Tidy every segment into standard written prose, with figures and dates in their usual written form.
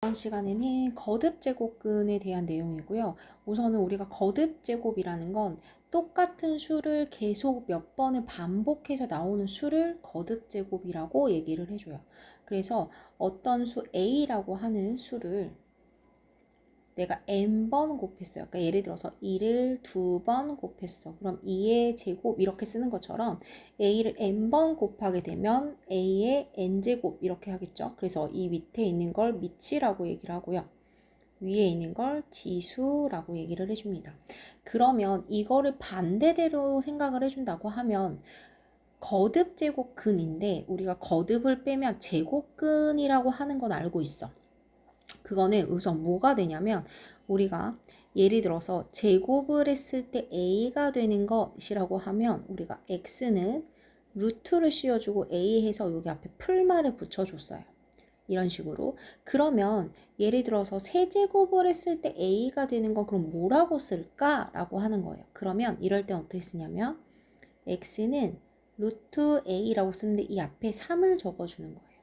이번 시간에는 거듭제곱근에 대한 내용이고요. 우선은 우리가 거듭제곱이라는 건 똑같은 수를 계속 몇 번을 반복해서 나오는 수를 거듭제곱이라고 얘기를 해줘요. 그래서 어떤 수 A라고 하는 수를 내가 n번 곱했어요. 그러니까 예를 들어서 2를 2번 곱했어. 그럼 2의 제곱 이렇게 쓰는 것처럼 a를 n번 곱하게 되면 a의 n제곱 이렇게 하겠죠. 그래서 이 밑에 있는 걸 미치라고 얘기를 하고요. 위에 있는 걸 지수라고 얘기를 해줍니다. 그러면 이거를 반대대로 생각을 해준다고 하면 거듭 제곱근인데 우리가 거듭을 빼면 제곱근이라고 하는 건 알고 있어. 그거는 우선 뭐가 되냐면 우리가 예를 들어서 제곱을 했을 때 a가 되는 것이라고 하면 우리가 x는 루트를 씌워주고 a 해서 여기 앞에 풀말을 붙여줬어요. 이런 식으로. 그러면 예를 들어서 세제곱을 했을 때 a가 되는 건 그럼 뭐라고 쓸까라고 하는 거예요. 그러면 이럴 때 어떻게 쓰냐면 x는 루트 a라고 쓰는데 이 앞에 3을 적어주는 거예요.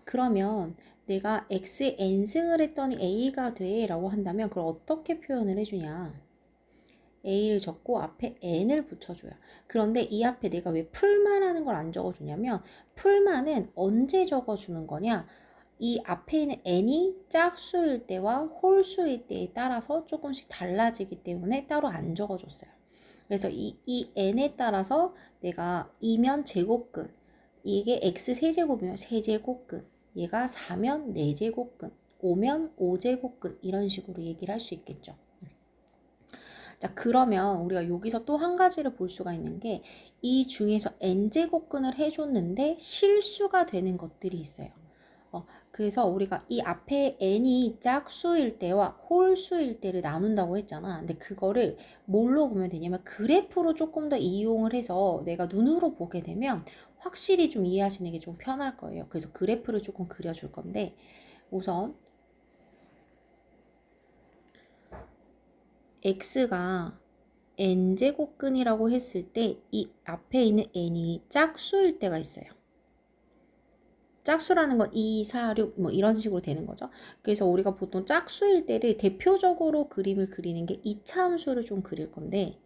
그러면 내가 x에 n승을 했더니 a가 돼 라고 한다면 그걸 어떻게 표현을 해주냐. a를 적고 앞에 n을 붙여줘요. 그런데 이 앞에 내가 왜 풀만하는 걸 안 적어주냐면 풀만은 언제 적어주는 거냐. 이 앞에 있는 n이 짝수일 때와 홀수일 때에 따라서 조금씩 달라지기 때문에 따로 안 적어줬어요. 그래서 이 n에 따라서 내가 2면 제곱근, 이게 x 세제곱이면 세제곱근, 얘가 4면 4제곱근, 5면 5제곱근 이런 식으로 얘기를 할 수 있겠죠. 자, 그러면 우리가 여기서 또 한 가지를 볼 수가 있는 게 이 중에서 n제곱근을 해줬는데 실수가 되는 것들이 있어요. 그래서 우리가 이 앞에 n이 짝수일 때와 홀수일 때를 나눈다고 했잖아. 근데 그거를 뭘로 보면 되냐면 그래프로 조금 더 이용을 해서 내가 눈으로 보게 되면 확실히 좀 이해하시는 게 좀 편할 거예요. 그래서 그래프를 조금 그려줄 건데 우선 x가 n제곱근이라고 했을 때 이 앞에 있는 n이 짝수일 때가 있어요. 짝수라는 건 2, 4, 6 뭐 이런 식으로 되는 거죠. 그래서 우리가 보통 짝수일 때를 대표적으로 그림을 그리는 게 이차 함수를 좀 그릴 건데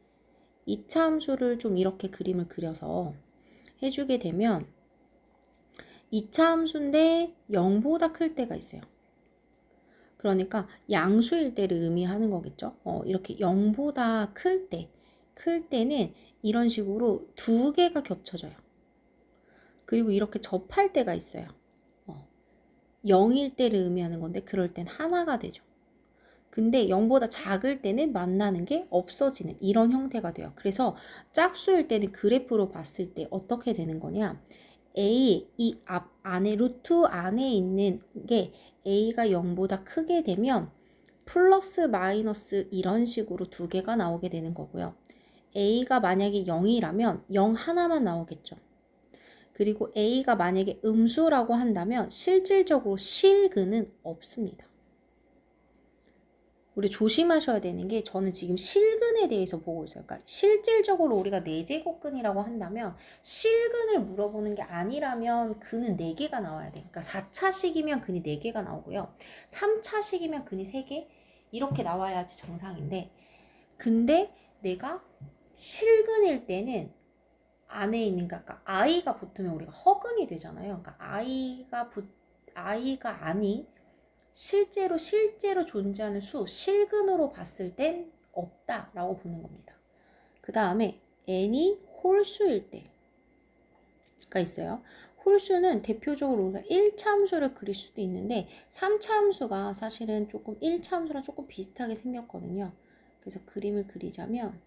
이차 함수를 좀 이렇게 그림을 그려서 해주게 되면 이차 함수인데 0보다 클 때가 있어요. 그러니까 양수일 때를 의미하는 거겠죠. 이렇게 0보다 클 때는 이런 식으로 두 개가 겹쳐져요. 그리고 이렇게 접할 때가 있어요. 0일 때를 의미하는 건데 그럴 땐 하나가 되죠. 근데 0보다 작을 때는 만나는 게 없어지는 이런 형태가 돼요. 그래서 짝수일 때는 그래프로 봤을 때 어떻게 되는 거냐. A, 이 앞 안에 루트 안에 있는 게 A가 0보다 크게 되면 플러스 마이너스 이런 식으로 두 개가 나오게 되는 거고요. A가 만약에 0이라면 0 하나만 나오겠죠. 그리고 A가 만약에 음수라고 한다면 실질적으로 실근은 없습니다. 우리 조심하셔야 되는 게 저는 지금 실근에 대해서 보고 있어요. 그러니까 실질적으로 우리가 4제곱근이라고 한다면 실근을 물어보는 게 아니라면 근은 4개가 나와야 돼. 그러니까 4차식이면 근이 4개가 나오고요. 3차식이면 근이 3개 이렇게 나와야지 정상인데 근데 내가 실근일 때는 안에 있는 그러니까 i가 붙으면 우리가 허근이 되잖아요. 그러니까 i가 아니 실제로 존재하는 수, 실근으로 봤을 땐 없다라고 보는 겁니다. 그 다음에 n이 홀수일 때가 있어요. 홀수는 대표적으로 우리가 1차함수를 그릴 수도 있는데 3차함수가 사실은 조금 1차함수랑 조금 비슷하게 생겼거든요. 그래서 그림을 그리자면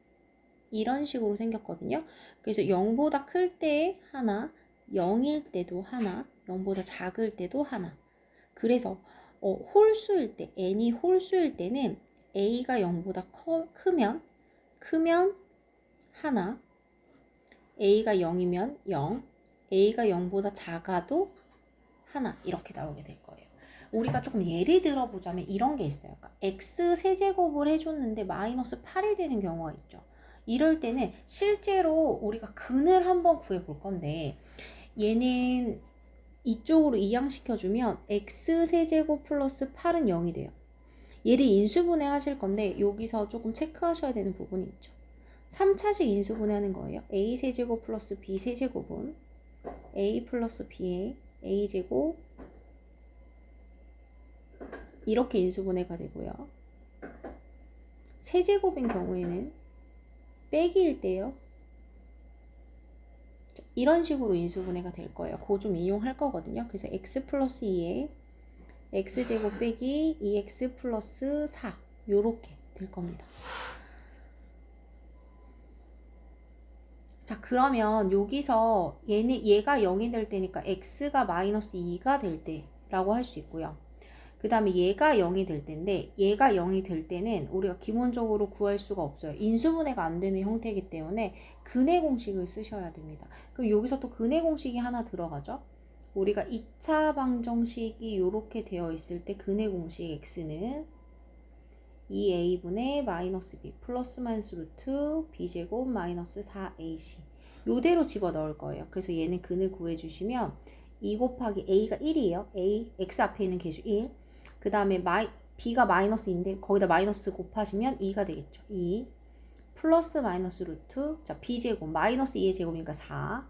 이런 식으로 생겼거든요. 그래서 0보다 클 때 하나, 0일 때도 하나, 0보다 작을 때도 하나. 그래서 홀수일 때, n이 홀수일 때는 a가 0보다 크면 하나, a가 0이면 0, a가 0보다 작아도 하나 이렇게 나오게 될 거예요. 우리가 조금 예를 들어보자면 이런 게 있어요. 그러니까 x 세제곱을 해줬는데 마이너스 8이 되는 경우가 있죠. 이럴 때는 실제로 우리가 근을 한번 구해볼 건데 얘는 이쪽으로 이항시켜주면 x세제곱 플러스 8은 0이 돼요. 얘를 인수분해 하실 건데 여기서 조금 체크하셔야 되는 부분이 있죠. 3차식 인수분해하는 거예요. a세제곱 플러스 b세제곱은 a 플러스 b의 a제곱 이렇게 인수분해가 되고요. 세제곱인 경우에는 빼기일 때요. 이런 식으로 인수분해가 될 거예요. 그거 좀 이용할 거거든요. 그래서 x 플러스 2에 x제곱 빼기 2x 플러스 4 요렇게 될 겁니다. 자, 그러면 여기서 얘가 0이 될 때니까 x가 마이너스 2가 될 때라고 할 수 있고요. 그 다음에 얘가 0이 될 때인데 얘가 0이 될 때는 우리가 기본적으로 구할 수가 없어요. 인수분해가 안 되는 형태이기 때문에 근해 공식을 쓰셔야 됩니다. 그럼 여기서 또 근해 공식이 하나 들어가죠. 우리가 2차 방정식이 이렇게 되어 있을 때 근해 공식 x는 2a분의 마이너스 b 플러스 마이너스 루트 b제곱 마이너스 4ac 요대로 집어넣을 거예요. 그래서 얘는 근을 구해주시면 2 곱하기 a가 1이에요. a, x 앞에 있는 개수 1. 그 다음에 b가 마이너스 2인데 거기다 마이너스 곱하시면 2가 되겠죠. 2 플러스 마이너스 루트 자 b제곱 마이너스 2의 제곱이니까 4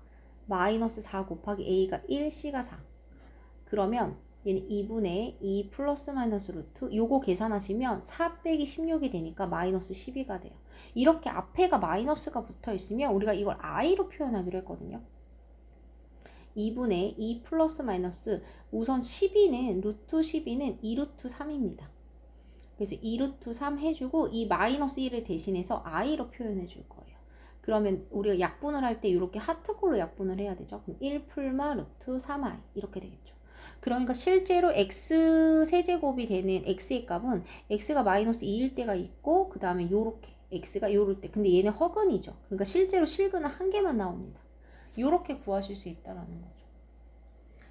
마이너스 4 곱하기 a가 1, c가 4 그러면 얘는 2분의 2 플러스 마이너스 루트 요거 계산하시면 4 빼기 16이 되니까 마이너스 12가 돼요. 이렇게 앞에가 마이너스가 붙어 있으면 우리가 이걸 i로 표현하기로 했거든요. 2분의 2 플러스 마이너스 우선 12는 루트 12는 2루트 3입니다. 그래서 2루트 3 해주고 이 마이너스 1을 대신해서 i로 표현해 줄 거예요. 그러면 우리가 약분을 할 때 이렇게 하트꼴로 약분을 해야 되죠. 그럼 1 풀마 루트 3i 이렇게 되겠죠. 그러니까 실제로 x 세제곱이 되는 x의 값은 x가 마이너스 2일 때가 있고 그 다음에 요렇게 x가 요럴 때 근데 얘는 허근이죠. 그러니까 실제로 실근은 한 개만 나옵니다. 요렇게 구하실 수 있다라는 거죠.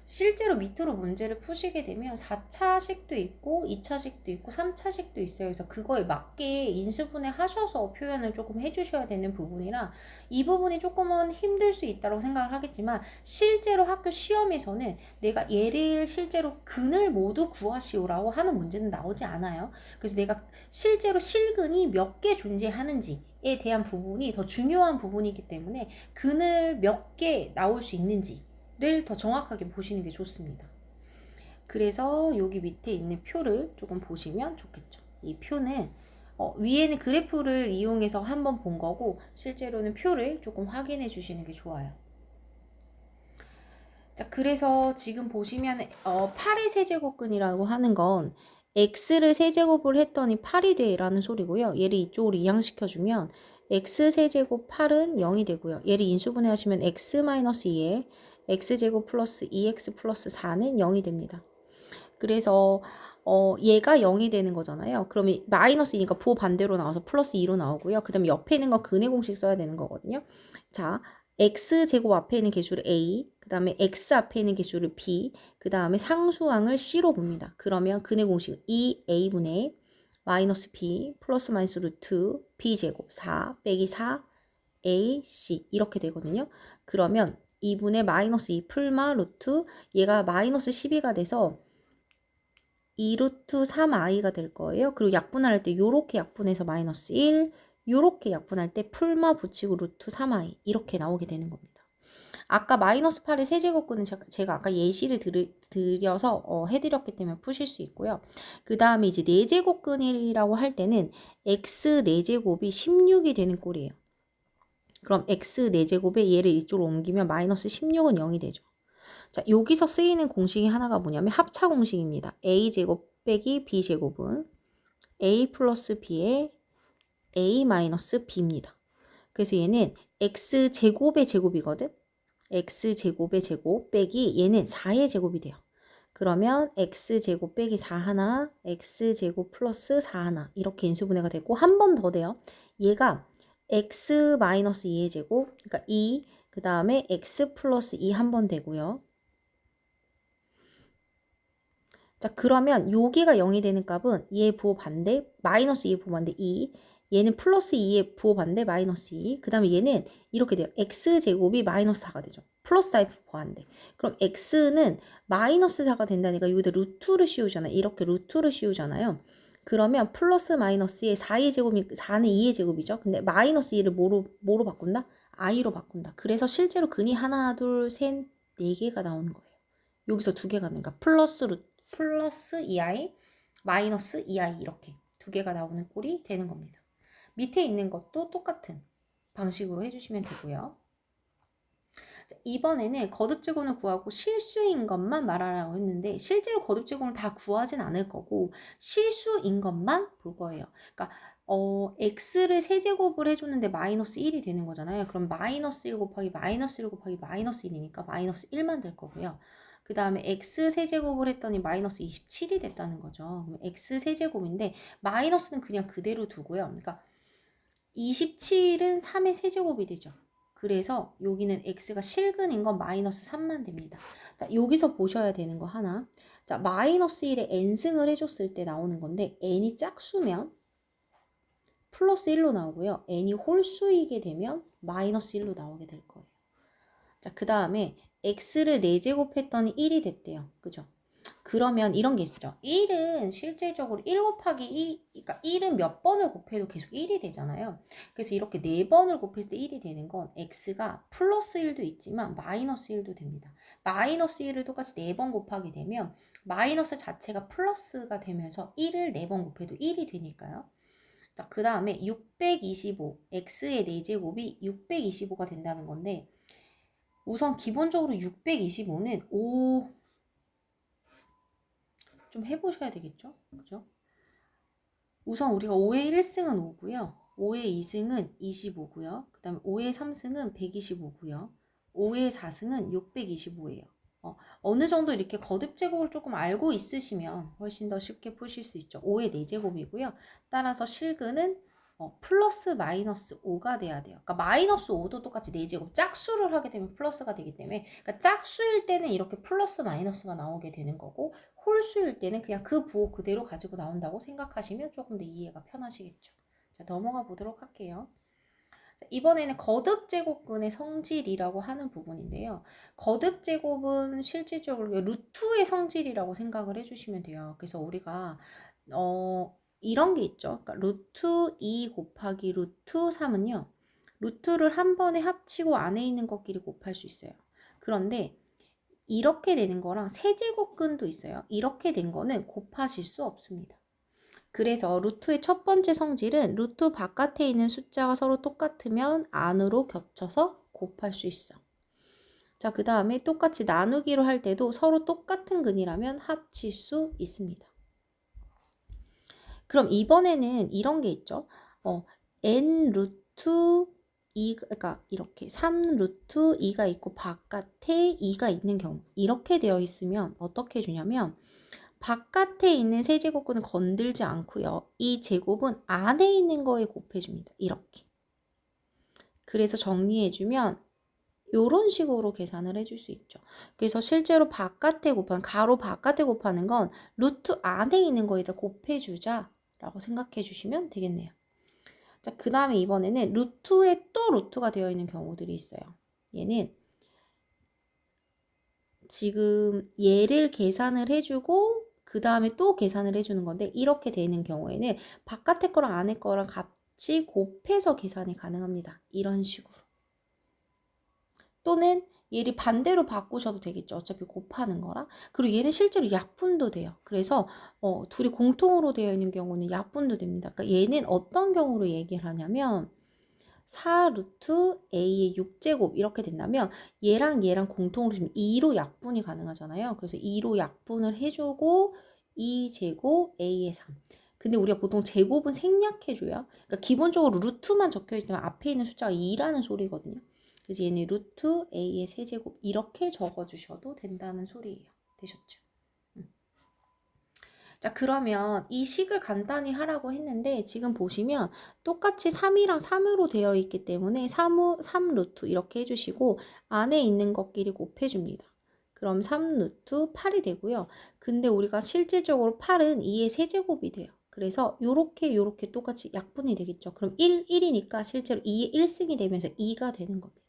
실제로 밑으로 문제를 푸시게 되면 4차식도 있고 2차식도 있고 3차식도 있어요. 그래서 그거에 맞게 인수분해 하셔서 표현을 조금 해주셔야 되는 부분이라 이 부분이 조금은 힘들 수 있다고 생각을 하겠지만 실제로 학교 시험에서는 내가 얘를 실제로 근을 모두 구하시오라고 하는 문제는 나오지 않아요. 그래서 내가 실제로 실근이 몇 개 존재하는지 에 대한 부분이 더 중요한 부분이기 때문에 근을 몇 개 나올 수 있는지 를 더 정확하게 보시는 게 좋습니다. 그래서 여기 밑에 있는 표를 조금 보시면 좋겠죠. 이 표는 위에는 그래프를 이용해서 한번 본 거고 실제로는 표를 조금 확인해 주시는 게 좋아요. 자, 그래서 지금 보시면 8의 세제곱근이라고 하는 건 x를 세제곱을 했더니 8이 돼 라는 소리고요. 얘를 이쪽으로 이항시켜주면 x 세제곱 8은 0이 되고요. 얘를 인수분해 하시면 x-2에 x제곱 플러스 2x 플러스 4는 0이 됩니다. 그래서 얘가 0이 되는 거잖아요. 그러면 마이너스이니까 부호 반대로 나와서 플러스 2로 나오고요. 그 다음에 옆에 있는 거 근해 공식 써야 되는 거거든요. 자, x제곱 앞에 있는 개수를 a, 그 다음에 x 앞에 있는 개수를 b, 그 다음에 상수항을 c로 봅니다. 그러면 근해 공식 2a분의 마이너스 b 플러스 마이너스 루트 b제곱 4 빼기 4 ac 이렇게 되거든요. 그러면 2분의 마이너스 2 풀마 루트 얘가 마이너스 12가 돼서 2루트 3i가 될 거예요. 그리고 약분할 때 요렇게 약분해서 마이너스 1 요렇게 약분할 때 풀마 붙이고 루트 3i 이렇게 나오게 되는 겁니다. 아까 마이너스 8의 세제곱근은 제가 아까 예시를 드려서 해드렸기 때문에 푸실 수 있고요. 그 다음에 이제 4제곱근이라고 할 때는 x 4제곱이 16이 되는 꼴이에요. 그럼 x 4제곱에 얘를 이쪽으로 옮기면 마이너스 16은 0이 되죠. 자, 여기서 쓰이는 공식이 하나가 뭐냐면 합차 공식입니다. a제곱 빼기 b제곱은 a 플러스 b의 a 마이너스 b입니다. 그래서 얘는 x제곱의 제곱이거든. x제곱의 제곱 빼기 얘는 4의 제곱이 돼요. 그러면 x제곱 빼기 4 하나, x제곱 플러스 4 하나 이렇게 인수분해가 되고 한 번 더 돼요. 얘가 x 마이너스 2의 제곱, 그러니까 2, 그 다음에 x 플러스 2 한 번 되고요. 자, 그러면 여기가 0이 되는 값은 얘 부호 반대, 마이너스 2 부호 반대 2, 얘는 플러스 2에 부호반대 마이너스 2. 그 다음에 얘는 이렇게 돼요. x제곱이 마이너스 4가 되죠. 플러스 4에 부호반대. 그럼 x는 마이너스 4가 된다니까 여기다 루트를 씌우잖아요. 이렇게 루트를 씌우잖아요. 그러면 플러스 마이너스에 4의 제곱이 4는 2의 제곱이죠. 근데 마이너스 2를 뭐로 바꾼다? i로 바꾼다. 그래서 실제로 근이 하나, 둘, 셋, 네 개가 나오는 거예요. 여기서 두 개가 나오니까 플러스 2i 마이너스 2i 이렇게 두 개가 나오는 꼴이 되는 겁니다. 밑에 있는 것도 똑같은 방식으로 해주시면 되고요. 이번에는 거듭제곱을 구하고 실수인 것만 말하라고 했는데 실제로 거듭제곱을 다 구하진 않을 거고 실수인 것만 볼 거예요. 그러니까 x를 세제곱을 해줬는데 마이너스 1이 되는 거잖아요. 그럼 마이너스 1 곱하기 마이너스 1 곱하기 마이너스 1이니까 마이너스 1만 될 거고요. 그 다음에 x 세제곱을 했더니 마이너스 27이 됐다는 거죠. 그럼 x 세제곱인데 마이너스는 그냥 그대로 두고요. 그러니까 27은 3의 세제곱이 되죠. 그래서 여기는 x가 실근인 건 마이너스 3만 됩니다. 자, 여기서 보셔야 되는 거 하나. 자, 마이너스 1에 n승을 해줬을 때 나오는 건데 n이 짝수면 플러스 1로 나오고요. n이 홀수이게 되면 마이너스 1로 나오게 될 거예요. 자, 그 다음에 x를 4제곱했더니 1이 됐대요. 그죠? 그러면 이런 게 있죠. 1은 실질적으로 1 곱하기 2, 그러니까 1은 몇 번을 곱해도 계속 1이 되잖아요. 그래서 이렇게 4번을 곱했을 때 1이 되는 건 x가 플러스 1도 있지만 마이너스 1도 됩니다. 마이너스 1을 똑같이 4번 곱하게 되면 마이너스 자체가 플러스가 되면서 1을 4번 곱해도 1이 되니까요. 자, 그 다음에 625, x의 4제곱이 625가 된다는 건데 우선 기본적으로 625는 좀 해보셔야 되겠죠? 그죠? 우선 우리가 5의 1승은 5고요. 5의 2승은 25고요. 그 다음에 5의 3승은 125고요. 5의 4승은 625예요. 어느 정도 이렇게 거듭제곱을 조금 알고 있으시면 훨씬 더 쉽게 푸실 수 있죠. 5의 4제곱이고요. 따라서 실근은 플러스 마이너스 5가 돼야 돼요. 그러니까 마이너스 5도 똑같이 4제곱 짝수를 하게 되면 플러스가 되기 때문에 그러니까 짝수일 때는 이렇게 플러스 마이너스가 나오게 되는 거고 홀수일 때는 그냥 그 부호 그대로 가지고 나온다고 생각하시면 조금 더 이해가 편하시겠죠. 자, 넘어가 보도록 할게요. 자, 이번에는 거듭제곱근의 성질이라고 하는 부분인데요. 거듭제곱은 실질적으로 루트의 성질이라고 생각을 해주시면 돼요. 그래서 우리가 이런 게 있죠. 그러니까 루트 2 곱하기 루트 3은요. 루트를 한 번에 합치고 안에 있는 것끼리 곱할 수 있어요. 그런데 이렇게 되는 거랑 세제곱근도 있어요. 이렇게 된 거는 곱하실 수 없습니다. 그래서 루트의 첫 번째 성질은 루트 바깥에 있는 숫자가 서로 똑같으면 안으로 겹쳐서 곱할 수 있어. 자, 그 다음에 똑같이 나누기로 할 때도 서로 똑같은 근이라면 합칠 수 있습니다. 그럼 이번에는 이런 게 있죠. n 루트 2, 그러니까 이렇게 3 루트 2가 있고 바깥에 2가 있는 경우 이렇게 되어 있으면 어떻게 해주냐면 바깥에 있는 세제곱근은 건들지 않고요. 이 제곱은 안에 있는 거에 곱해줍니다. 이렇게. 그래서 정리해주면 이런 식으로 계산을 해줄 수 있죠. 그래서 실제로 바깥에 곱하는 가로 바깥에 곱하는 건 루트 안에 있는 거에다 곱해주자 라고 생각해 주시면 되겠네요. 자, 그 다음에 이번에는 루트에 또 루트가 되어 있는 경우들이 있어요. 얘는 지금 얘를 계산을 해주고 그 다음에 또 계산을 해주는 건데 이렇게 되는 경우에는 바깥에 거랑 안에 거랑 같이 곱해서 계산이 가능합니다. 이런 식으로. 또는 얘를 반대로 바꾸셔도 되겠죠. 어차피 곱하는 거라. 그리고 얘는 실제로 약분도 돼요. 그래서 둘이 공통으로 되어 있는 경우는 약분도 됩니다. 그러니까 얘는 어떤 경우로 얘기를 하냐면 4 루트 a의 6제곱 이렇게 된다면 얘랑 얘랑 공통으로 지금 2로 약분이 가능하잖아요. 그래서 2로 약분을 해주고 2제곱 a의 3. 근데 우리가 보통 제곱은 생략해줘요. 그러니까 기본적으로 루트만 적혀있으면 앞에 있는 숫자가 2라는 소리거든요. 그래서 얘는 루트 a의 세제곱 이렇게 적어주셔도 된다는 소리예요. 되셨죠? 자, 그러면 이 식을 간단히 하라고 했는데 지금 보시면 똑같이 3이랑 3으로 되어 있기 때문에 3 루트 이렇게 해주시고 안에 있는 것끼리 곱해줍니다. 그럼 3 루트 8이 되고요. 근데 우리가 실질적으로 8은 2의 세제곱이 돼요. 그래서 요렇게 똑같이 약분이 되겠죠. 그럼 1이니까 실제로 2의 1승이 되면서 2가 되는 겁니다.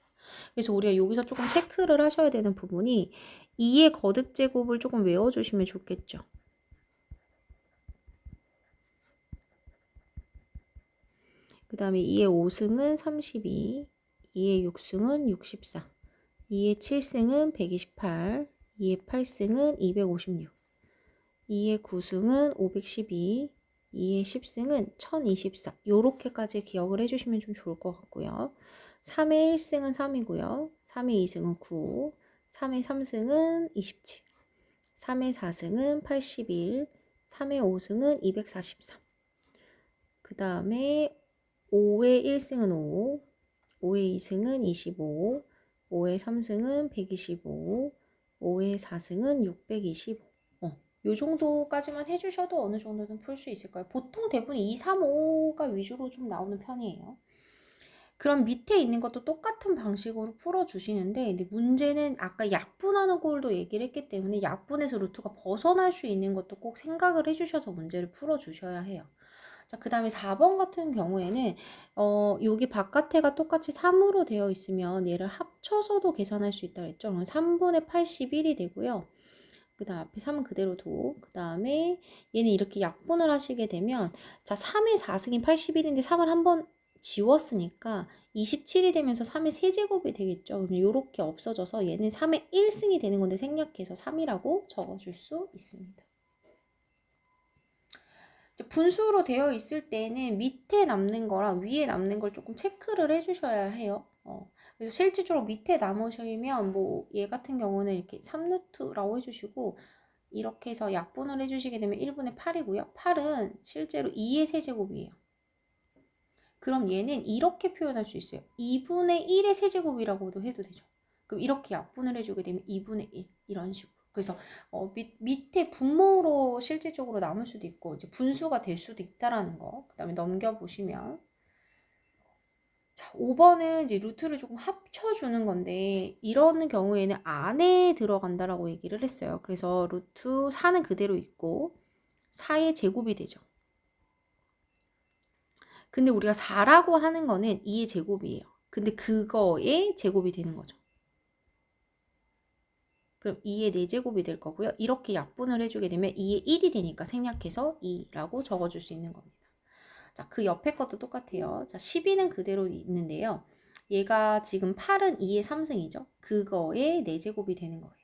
그래서 우리가 여기서 조금 체크를 하셔야 되는 부분이 2의 거듭 제곱을 조금 외워주시면 좋겠죠. 그 다음에 2의 5승은 32, 2의 6승은 64, 2의 7승은 128, 2의 8승은 256, 2의 9승은 512, 2의 10승은 1024. 요렇게까지 기억을 해주시면 좀 좋을 것 같고요. 3의 1승은 3이고요. 3의 2승은 9, 3의 3승은 27, 3의 4승은 81, 3의 5승은 243. 그 다음에 5의 1승은 5, 5의 2승은 25, 5의 3승은 125, 5의 4승은 625. 요 정도까지만 해주셔도 어느 정도는 풀 수 있을 거예요. 보통 대부분 2, 3, 5가 위주로 좀 나오는 편이에요. 그럼 밑에 있는 것도 똑같은 방식으로 풀어주시는데, 근데 문제는 아까 약분하는 꼴도 얘기를 했기 때문에 약분에서 루트가 벗어날 수 있는 것도 꼭 생각을 해주셔서 문제를 풀어주셔야 해요. 자, 그 다음에 4번 같은 경우에는 여기 바깥에가 똑같이 3으로 되어 있으면 얘를 합쳐서도 계산할 수 있다고 했죠. 그럼 3분의 81이 되고요. 그 다음 앞에 3은 그대로 두고, 그 다음에 얘는 이렇게 약분을 하시게 되면, 자, 3의 4승이 81인데 3을 한번 지웠으니까 27이 되면서 3의 세제곱이 되겠죠. 그럼 이렇게 없어져서 얘는 3의 1승이 되는 건데 생략해서 3이라고 적어줄 수 있습니다. 분수로 되어 있을 때는 밑에 남는 거랑 위에 남는 걸 조금 체크를 해주셔야 해요. 그래서 실질적으로 밑에 남으시면 뭐 얘 같은 경우는 이렇게 3루트라고 해주시고 이렇게 해서 약분을 해주시게 되면 1분의 8이고요. 8은 실제로 2의 세제곱이에요. 그럼 얘는 이렇게 표현할 수 있어요. 2분의 1의 세제곱이라고도 해도 되죠. 그럼 이렇게 약분을 해주게 되면 2분의 1 이런 식으로. 그래서 밑에 분모로 실질적으로 남을 수도 있고 이제 분수가 될 수도 있다라는 거. 그 다음에 넘겨보시면 자, 5번은 이제 루트를 조금 합쳐주는 건데 이러는 경우에는 안에 들어간다라고 얘기를 했어요. 그래서 루트 4는 그대로 있고 4의 제곱이 되죠. 근데 우리가 4라고 하는 거는 2의 제곱이에요. 근데 그거의 제곱이 되는 거죠. 그럼 2의 4제곱이 될 거고요. 이렇게 약분을 해주게 되면 2의 1이 되니까 생략해서 2라고 적어줄 수 있는 겁니다. 자, 그 옆에 것도 똑같아요. 자, 12는 그대로 있는데요. 얘가 지금 8은 2의 3승이죠. 그거의 4제곱이 되는 거예요.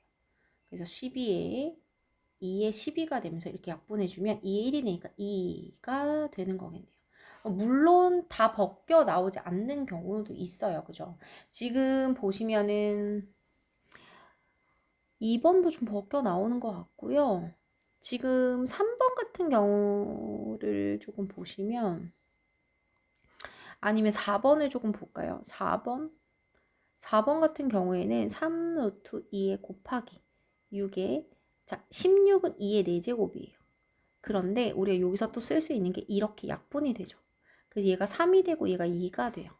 그래서 12에 2의 12가 되면서 이렇게 약분해주면 2의 1이 되니까 2가 되는 거겠네요. 물론 다 벗겨 나오지 않는 경우도 있어요. 그죠? 지금 보시면은 2번도 좀 벗겨 나오는 것 같고요. 지금 3번 같은 경우를 조금 보시면 아니면 4번을 조금 볼까요? 4번 같은 경우에는 3루트 2에 곱하기 6에 자 16은 2의 4제곱이에요. 그런데 우리가 여기서 또 쓸 수 있는 게 이렇게 약분이 되죠. 그래서 얘가 3이 되고 얘가 2가 돼요.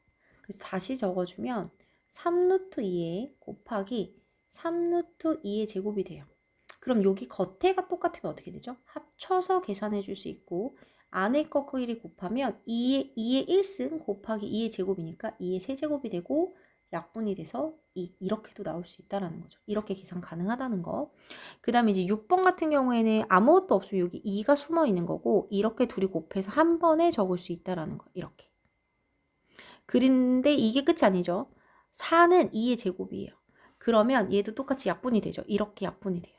그래서 다시 적어주면 3루트 2에 곱하기 3루트 2의 제곱이 돼요. 그럼 여기 겉에가 똑같으면 어떻게 되죠? 합쳐서 계산해 줄 수 있고 안에 거끼리 곱하면 2의 1승 곱하기 2의 제곱이니까 2의 세제곱이 되고 약분이 돼서 2 이렇게도 나올 수 있다는 거죠. 이렇게 계산 가능하다는 거. 그 다음에 이제 6번 같은 경우에는 아무것도 없으면 여기 2가 숨어 있는 거고 이렇게 둘이 곱해서 한 번에 적을 수 있다는 거. 이렇게. 그런데 이게 끝이 아니죠. 4는 2의 제곱이에요. 그러면 얘도 똑같이 약분이 되죠. 이렇게 약분이 돼요.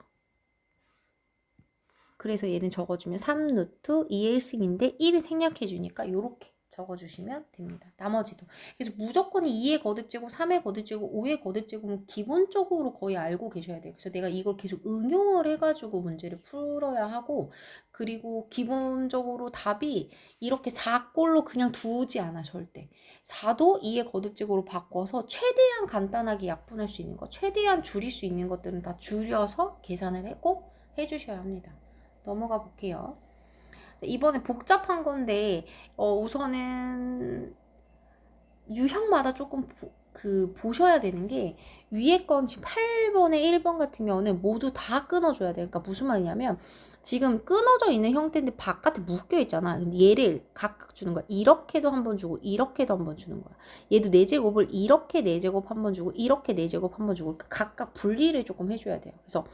그래서 얘는 적어주면 3루트 2의 1승인데 1을 생략해 주니까 이렇게 적어주시면 됩니다. 나머지도. 그래서 무조건 2의 거듭제곱, 3의 거듭제곱, 5의 거듭제곱은 기본적으로 거의 알고 계셔야 돼요. 그래서 내가 이걸 계속 응용을 해가지고 문제를 풀어야 하고 그리고 기본적으로 답이 이렇게 4꼴로 그냥 두지 않아 절대. 4도 2의 거듭제곱으로 바꿔서 최대한 간단하게 약분할 수 있는 것, 최대한 줄일 수 있는 것들은 다 줄여서 계산을 꼭 해주셔야 합니다. 넘어가 볼게요. 이번에 복잡한 건데 우선은 유형마다 조금 보셔야 되는 게 위에 건 지금 8번에 1번 같은 경우는 모두 다 끊어줘야 돼요. 그러니까 무슨 말이냐면 지금 끊어져 있는 형태인데 바깥에 묶여 있잖아. 근데 얘를 각각 주는 거야. 이렇게도 한번 주고 이렇게도 한번 주는 거야. 얘도 4제곱을 이렇게 4제곱 한번 주고 이렇게 4제곱 한번 주고 각각 분리를 조금 해줘야 돼요. 그래서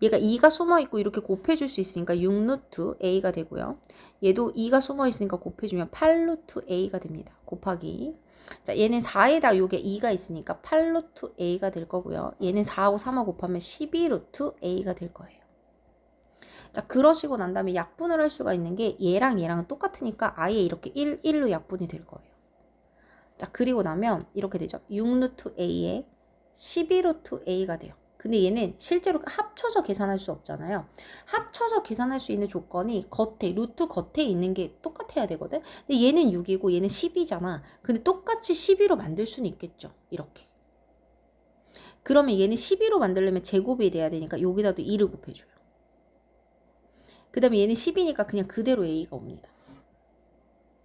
얘가 2가 숨어있고 이렇게 곱해줄 수 있으니까 6루트 a가 되고요. 얘도 2가 숨어있으니까 곱해주면 8루트 a가 됩니다. 곱하기. 자, 얘는 4에다 요게 2가 있으니까 8루트 a가 될 거고요. 얘는 4하고 3하고 곱하면 12루트 a가 될 거예요. 자, 그러시고 난 다음에 약분을 할 수가 있는 게 얘랑 얘랑은 똑같으니까 아예 이렇게 1로 약분이 될 거예요. 자, 그리고 나면 이렇게 되죠. 6루트 a에 12루트 a가 돼요. 근데 얘는 실제로 합쳐서 계산할 수 없잖아요. 합쳐서 계산할 수 있는 조건이 겉에, 루트 겉에 있는 게 똑같아야 되거든. 근데 얘는 6이고 얘는 10이잖아. 근데 똑같이 12로 만들 수는 있겠죠. 이렇게. 그러면 얘는 12로 만들려면 제곱이 돼야 되니까 여기다도 2를 곱해줘요. 그 다음에 얘는 10이니까 그냥 그대로 a가 옵니다.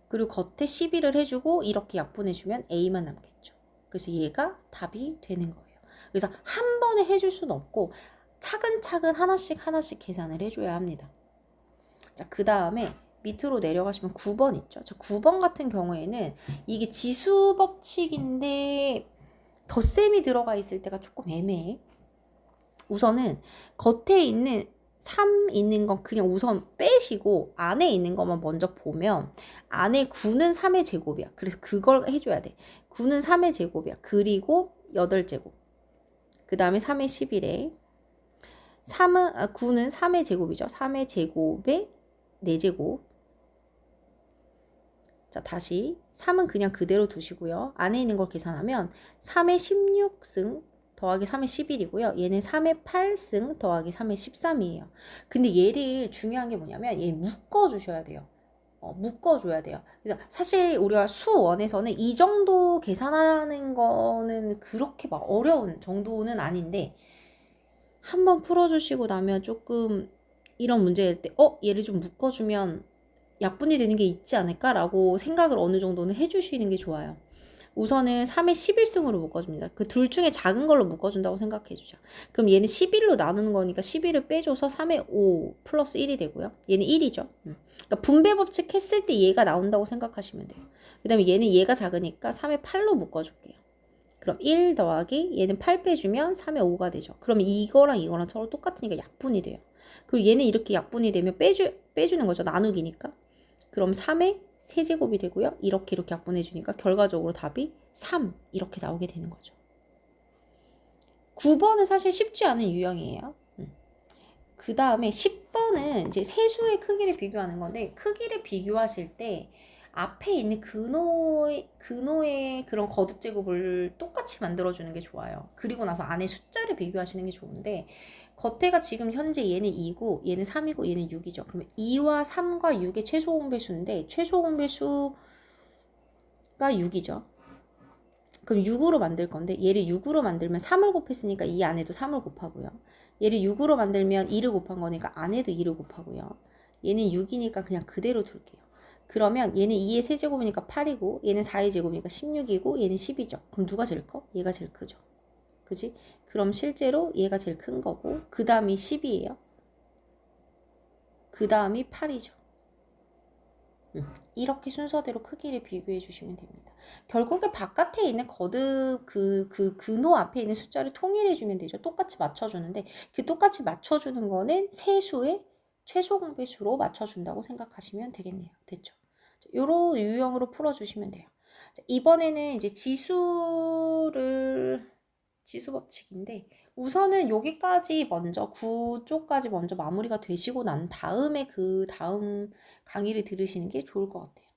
그리고 겉에 12를 해주고 이렇게 약분해주면 a만 남겠죠. 그래서 얘가 답이 되는 거예요. 그래서 한 번에 해줄 수는 없고 차근차근 하나씩 계산을 해줘야 합니다. 자, 그 다음에 밑으로 내려가시면 9번 있죠. 자, 9번 같은 경우에는 이게 지수 법칙인데 덧셈이 들어가 있을 때가 조금 애매해. 우선은 겉에 있는 3 있는 건 그냥 우선 빼시고 안에 있는 것만 먼저 보면 안에 9는 3의 제곱이야. 그래서 그걸 해줘야 돼. 9는 3의 제곱이야. 그리고 8제곱. 그 다음에 3의 11에 9는 3의 제곱이죠. 3의 제곱에 4제곱. 자, 다시 3은 그냥 그대로 두시고요. 안에 있는 걸 계산하면 3의 16승 더하기 3의 11이고요. 얘는 3의 8승 더하기 3의 13이에요. 근데 얘를 중요한 게 뭐냐면 얘 묶어주셔야 돼요. 묶어줘야 돼요. 그래서 사실 우리가 수원에서는 이 정도 계산하는 거는 그렇게 막 어려운 정도는 아닌데 한번 풀어주시고 나면 조금 이런 문제일 때 얘를 좀 묶어주면 약분이 되는 게 있지 않을까라고 생각을 어느 정도는 해주시는 게 좋아요. 우선은 3의 11승으로 묶어줍니다. 그 둘 중에 작은 걸로 묶어준다고 생각해주자. 그럼 얘는 11로 나누는 거니까 11을 빼줘서 3의 5 플러스 1이 되고요. 얘는 1이죠. 그러니까 분배 법칙 했을 때 얘가 나온다고 생각하시면 돼요. 그 다음에 얘는 얘가 작으니까 3의 8로 묶어줄게요. 그럼 1 더하기 얘는 8 빼주면 3의 5가 되죠. 그럼 이거랑 이거랑 서로 똑같으니까 약분이 돼요. 그리고 얘는 이렇게 약분이 되면 빼주는 거죠. 나누기니까. 그럼 3의 세제곱이 되고요. 이렇게 약분해 주니까 결과적으로 답이 3 이렇게 나오게 되는 거죠. 9번은 사실 쉽지 않은 유형이에요. 그 다음에 10번은 이제 세수의 크기를 비교하는 건데 크기를 비교하실 때 앞에 있는 근호의 그런 거듭 제곱을 똑같이 만들어주는 게 좋아요. 그리고 나서 안에 숫자를 비교하시는 게 좋은데 겉에가 지금 현재 얘는 2고 얘는 3이고 얘는 6이죠. 그러면 2와 3과 6의 최소 공배수인데 최소 공배수가 6이죠. 그럼 6으로 만들 건데 얘를 6으로 만들면 3을 곱했으니까 이 안에도 3을 곱하고요. 얘를 6으로 만들면 2를 곱한 거니까 안에도 2를 곱하고요. 얘는 6이니까 그냥 그대로 둘게요. 그러면 얘는 2의 세제곱이니까 8이고 얘는 4의 제곱이니까 16이고 얘는 10이죠. 그럼 누가 제일 커? 얘가 제일 크죠. 그지? 그럼 실제로 얘가 제일 큰 거고 그 다음이 10이에요. 그 다음이 8이죠. 이렇게 순서대로 크기를 비교해 주시면 됩니다. 결국에 바깥에 있는 거듭 근호 앞에 있는 숫자를 통일해 주면 되죠. 똑같이 맞춰주는데 그 똑같이 맞춰주는 거는 세수의 최소 공배수로 맞춰준다고 생각하시면 되겠네요. 됐죠? 요런 유형으로 풀어주시면 돼요. 이번에는 이제 지수 법칙인데 우선은 여기까지 먼저 9쪽까지 먼저 마무리가 되시고 난 다음에 그 다음 강의를 들으시는 게 좋을 것 같아요.